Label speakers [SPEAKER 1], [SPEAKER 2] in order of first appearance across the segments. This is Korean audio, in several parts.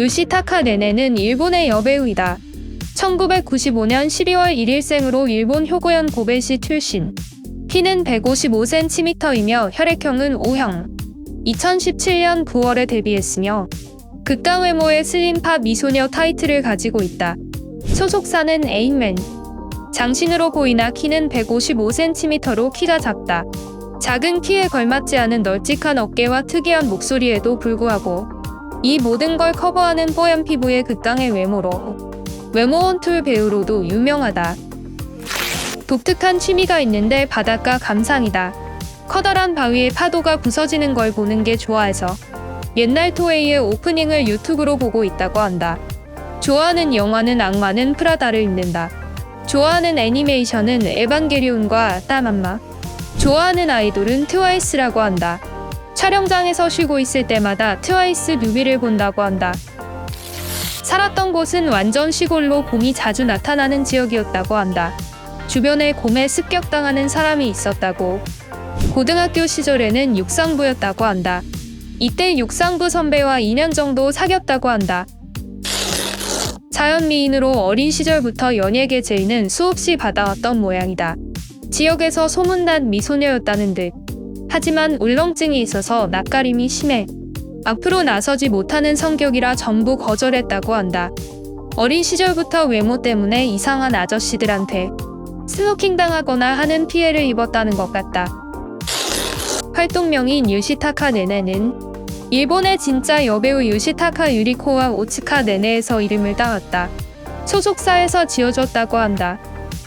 [SPEAKER 1] 요시타카 네네는 일본의 여배우이다. 1995년 12월 1일생으로 일본 효고현 고베시 출신. 키는 155cm이며 혈액형은 O형. 2017년 9월에 데뷔했으며 극강 외모의 슬림팝 미소녀 타이틀을 가지고 있다. 소속사는 에잇맨. 장신으로 보이나 키는 155cm로 키가 작다. 작은 키에 걸맞지 않은 널찍한 어깨와 특이한 목소리에도 불구하고 이 모든 걸 커버하는 뽀얀 피부의 극강의 외모로 외모 원툴 배우로도 유명하다. 독특한 취미가 있는데 바닷가 감상이다. 커다란 바위에 파도가 부서지는 걸 보는 게 좋아해서 옛날 토웨이의 오프닝을 유튜브로 보고 있다고 한다. 좋아하는 영화는 악마는 프라다를 입는다. 좋아하는 애니메이션은 에반게리온과 따맘마. 좋아하는 아이돌은 트와이스라고 한다. 촬영장에서 쉬고 있을 때마다 트와이스 뮤비를 본다고 한다. 살았던 곳은 완전 시골로 곰이 자주 나타나는 지역이었다고 한다. 주변에 곰에 습격당하는 사람이 있었다고. 고등학교 시절에는 육상부였다고 한다. 이때 육상부 선배와 2년 정도 사귀었다고 한다. 자연미인으로 어린 시절부터 연예계 제의는 수없이 받아왔던 모양이다. 지역에서 소문난 미소녀였다는 듯. 하지만 울렁증이 있어서 낯가림이 심해 앞으로 나서지 못하는 성격이라 전부 거절했다고 한다. 어린 시절부터 외모 때문에 이상한 아저씨들한테 스토킹당하거나 하는 피해를 입었다는 것 같다. 활동명인 요시타카 네네는 일본의 진짜 여배우 요시타카 유리코와 오츠카 네네에서 이름을 따왔다. 소속사에서 지어줬다고 한다.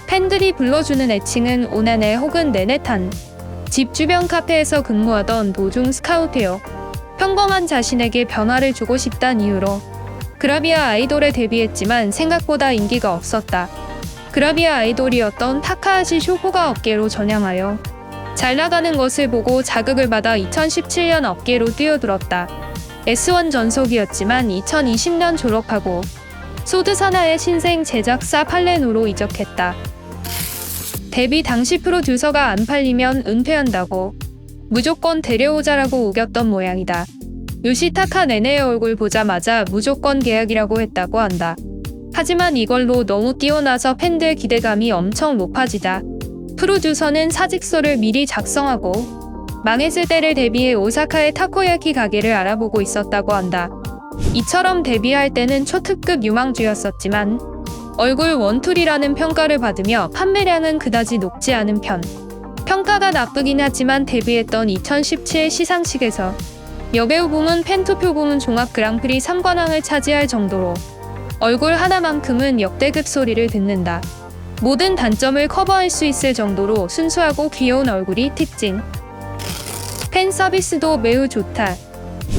[SPEAKER 1] 팬들이 불러주는 애칭은 오네네 혹은 네네탄. 집 주변 카페에서 근무하던 도중 스카우트요. 평범한 자신에게 변화를 주고 싶단 이유로 그라비아 아이돌에 데뷔했지만 생각보다 인기가 없었다. 그라비아 아이돌이었던 타카하시 쇼코가 업계로 전향하여 잘 나가는 것을 보고 자극을 받아 2017년 업계로 뛰어들었다. S1 전속이었지만 2020년 졸업하고 소드 사나의 신생 제작사 팔레노로 이적했다. 데뷔 당시 프로듀서가 안 팔리면 은퇴한다고 무조건 데려오자라고 우겼던 모양이다. 요시타카 네네의 얼굴 보자마자 무조건 계약이라고 했다고 한다. 하지만 이걸로 너무 뛰어나서 팬들 기대감이 엄청 높아지다 프로듀서는 사직서를 미리 작성하고 망했을 때를 대비해 오사카의 타코야키 가게를 알아보고 있었다고 한다. 이처럼 데뷔할 때는 초특급 유망주였었지만 얼굴 원툴이라는 평가를 받으며 판매량은 그다지 높지 않은 편. 평가가 나쁘긴 하지만 데뷔했던 2017 시상식에서 여배우 부문 팬투표 부문 종합 그랑프리 3관왕을 차지할 정도로 얼굴 하나만큼은 역대급 소리를 듣는다. 모든 단점을 커버할 수 있을 정도로 순수하고 귀여운 얼굴이 특징. 팬 서비스도 매우 좋다.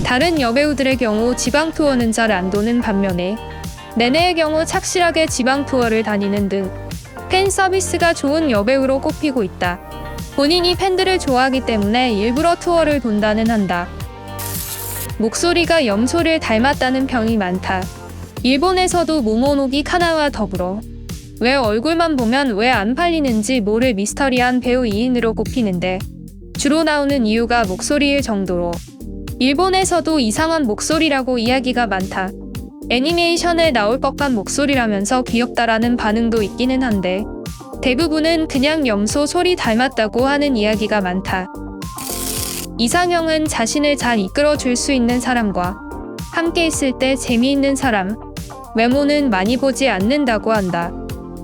[SPEAKER 1] 다른 여배우들의 경우 지방 투어는 잘 안 도는 반면에 네네의 경우 착실하게 지방 투어를 다니는 등 팬 서비스가 좋은 여배우로 꼽히고 있다. 본인이 팬들을 좋아하기 때문에 일부러 투어를 돈다는 한다. 목소리가 염소를 닮았다는 평이 많다. 일본에서도 모모노기 카나와 더불어 왜 얼굴만 보면 왜 안 팔리는지 모를 미스터리한 배우 2인으로 꼽히는데 주로 나오는 이유가 목소리일 정도로 일본에서도 이상한 목소리라고 이야기가 많다. 애니메이션에 나올 법한 목소리라면서 귀엽다라는 반응도 있기는 한데 대부분은 그냥 염소 소리 닮았다고 하는 이야기가 많다. 이상형은 자신을 잘 이끌어줄 수 있는 사람과 함께 있을 때 재미있는 사람, 외모는 많이 보지 않는다고 한다.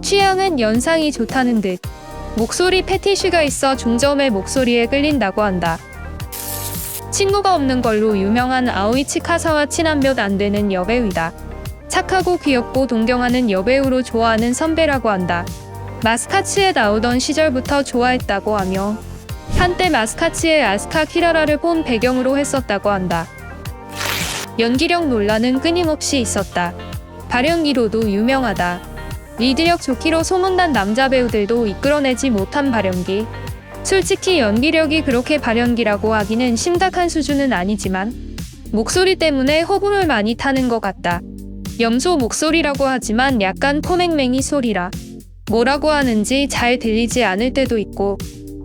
[SPEAKER 1] 취향은 연상이 좋다는 듯 목소리 패티시가 있어 중저음의 목소리에 끌린다고 한다. 친구가 없는 걸로 유명한 아오이치 카사와 친한 몇 안 되는 여배우이다. 착하고 귀엽고 동경하는 여배우로 좋아하는 선배라고 한다. 마스카츠에 나오던 시절부터 좋아했다고 하며 한때 마스카츠의 아스카 키라라를 본 배경으로 했었다고 한다. 연기력 논란은 끊임없이 있었다. 발연기로도 유명하다. 리드력 좋기로 소문난 남자 배우들도 이끌어내지 못한 발연기. 솔직히 연기력이 그렇게 발연기라고 하기는 심각한 수준은 아니지만 목소리 때문에 호불호를 많이 타는 것 같다. 염소 목소리라고 하지만 약간 코맹맹이 소리라 뭐라고 하는지 잘 들리지 않을 때도 있고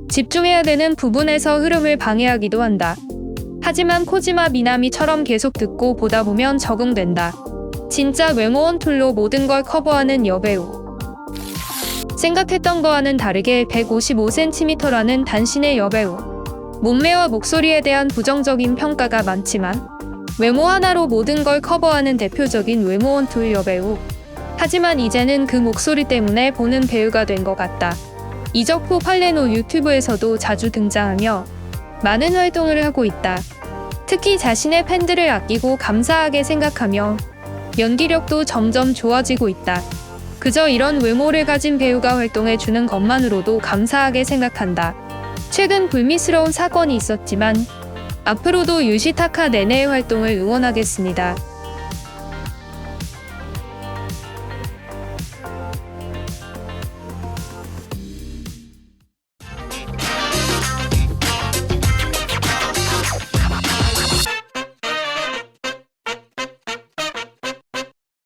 [SPEAKER 1] 집중해야 되는 부분에서 흐름을 방해하기도 한다. 하지만 코지마 미나미처럼 계속 듣고 보다 보면 적응된다. 진짜 외모원 툴로 모든 걸 커버하는 여배우. 생각했던 거와는 다르게 155cm라는 단신의 여배우. 몸매와 목소리에 대한 부정적인 평가가 많지만 외모 하나로 모든 걸 커버하는 대표적인 외모원 툴 여배우. 하지만 이제는 그 목소리 때문에 보는 배우가 된 것 같다. 이적 후 판례 후 유튜브에서도 자주 등장하며 많은 활동을 하고 있다. 특히 자신의 팬들을 아끼고 감사하게 생각하며 연기력도 점점 좋아지고 있다. 그저 이런 외모를 가진 배우가 활동해주는 것만으로도 감사하게 생각한다. 최근 불미스러운 사건이 있었지만 앞으로도 유시타카 네네의 활동을 응원하겠습니다.